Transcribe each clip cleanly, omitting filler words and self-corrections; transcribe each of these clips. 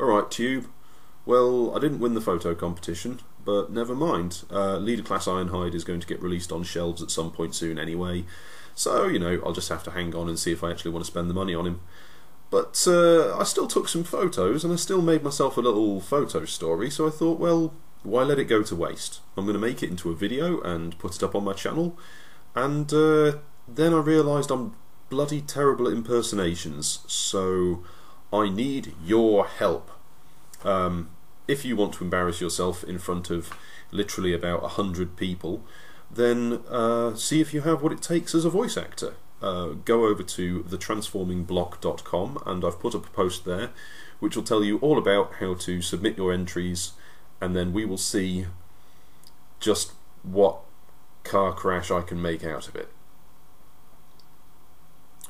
Alright, Tube. Well, I didn't win the photo competition, but never mind. Leader Class Ironhide is going to get released on shelves at some point soon anyway, so, you know, I'll just have to hang on and see if I actually want to spend the money on him. But I still took some photos, and I still made myself a little photo story, so I thought, well, why let it go to waste? I'm going to make it into a video and put it up on my channel, and then I realised I'm bloody terrible at impersonations, so I need your help. If you want to embarrass yourself in front of literally about 100 people, then see if you have what it takes as a voice actor. Go over to thetransformingblock.com, and I've put up a post there which will tell you all about how to submit your entries, and then we will see just what car crash I can make out of it.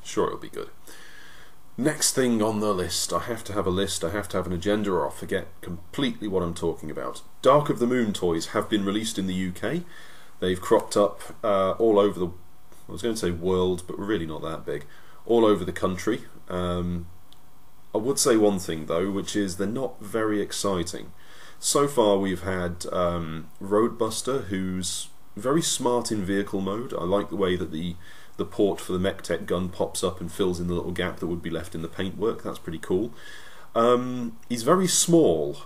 Sure, it'll be good. Next thing on the list, I have to have a list, I have to have an agenda, or I'll forget completely what I'm talking about. Dark of the Moon toys have been released in the UK. They've cropped up all over the, I was going to say world, but we're really not that big, all over the country. I would say one thing though, which is they're not very exciting. So far we've had Roadbuster, who's very smart in vehicle mode. I like the way that the port for the MechTech gun pops up and fills in the little gap that would be left in the paintwork. That's pretty cool. He's very small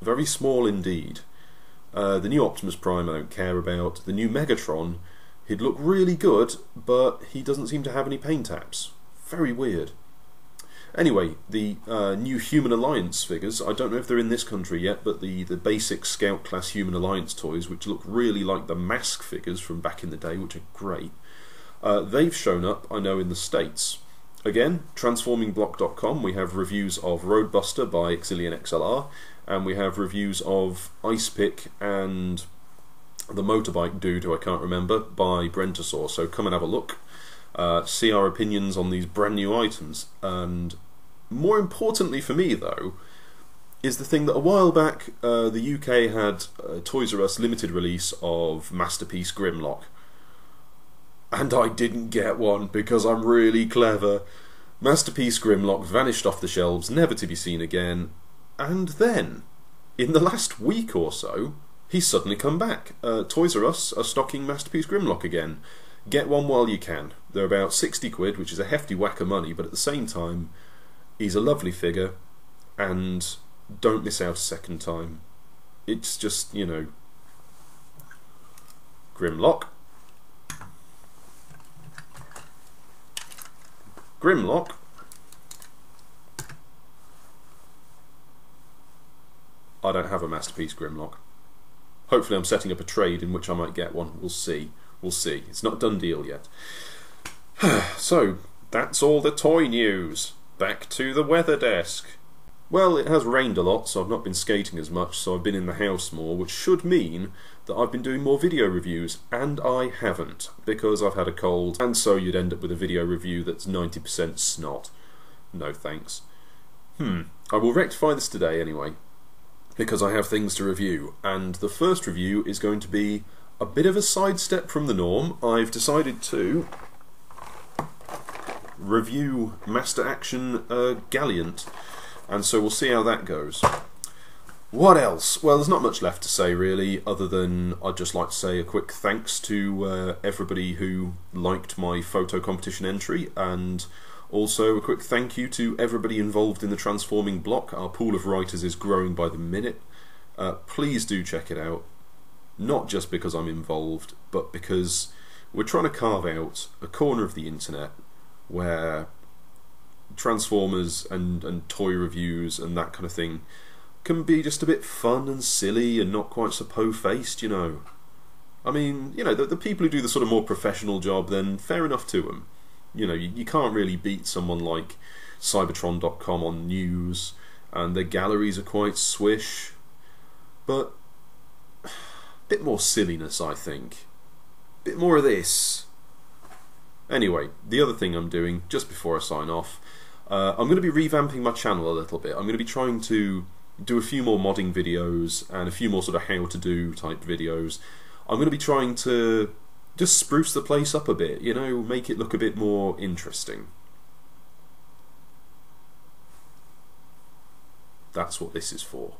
indeed. The new Optimus Prime I don't care about. The new Megatron, he'd look really good, but he doesn't seem to have any paint apps. Very weird. Anyway, the new Human Alliance figures, I don't know if they're in this country yet, but the basic Scout class Human Alliance toys, which look really like the Mask figures from back in the day, which are great, they've shown up, I know, in the States. Again, transformingblock.com, we have reviews of Roadbuster by Xillion XLR, and we have reviews of Ice Pick and the motorbike dude, who I can't remember, by Brentosaur, so come and have a look. See our opinions on these brand new items. And more importantly for me though, is the thing that a while back the UK had Toys R Us limited release of Masterpiece Grimlock. And I didn't get one because I'm really clever. Masterpiece Grimlock vanished off the shelves, never to be seen again, and then, in the last week or so, he's suddenly come back. Toys R Us are stocking Masterpiece Grimlock again. Get one while you can. They're about 60 quid, which is a hefty whack of money, but at the same time, he's a lovely figure, and don't miss out a second time. It's just, you know, Grimlock. Grimlock. I don't have a Masterpiece Grimlock. Hopefully I'm setting up a trade in which I might get one. We'll see. We'll see. It's not a done deal yet. So, that's all the toy news. Back to the weather desk. Well, it has rained a lot, so I've not been skating as much, so I've been in the house more, which should mean that I've been doing more video reviews, and I haven't, because I've had a cold, and so you'd end up with a video review that's 90% snot. No thanks. I will rectify this today anyway, because I have things to review, and the first review is going to be a bit of a sidestep from the norm. I've decided to review Master Action Galliant, and so we'll see how that goes. What else? Well, there's not much left to say really, other than I'd just like to say a quick thanks to everybody who liked my photo competition entry, and also a quick thank you to everybody involved in the Transforming Block. Our pool of writers is growing by the minute. Please do check it out, not just because I'm involved, but because we're trying to carve out a corner of the internet where Transformers and toy reviews and that kind of thing can be just a bit fun and silly and not quite so po-faced, you know. I mean, you know, the people who do the sort of more professional job, then fair enough to them. You know, you can't really beat someone like Cybertron.com on news, and their galleries are quite swish, but a bit more silliness, I think. A bit more of this. Anyway, the other thing I'm doing, just before I sign off, I'm going to be revamping my channel a little bit. I'm going to be trying to do a few more modding videos and a few more sort of how-to-do type videos. I'm going to be trying to just spruce the place up a bit, you know, make it look a bit more interesting. That's what this is for.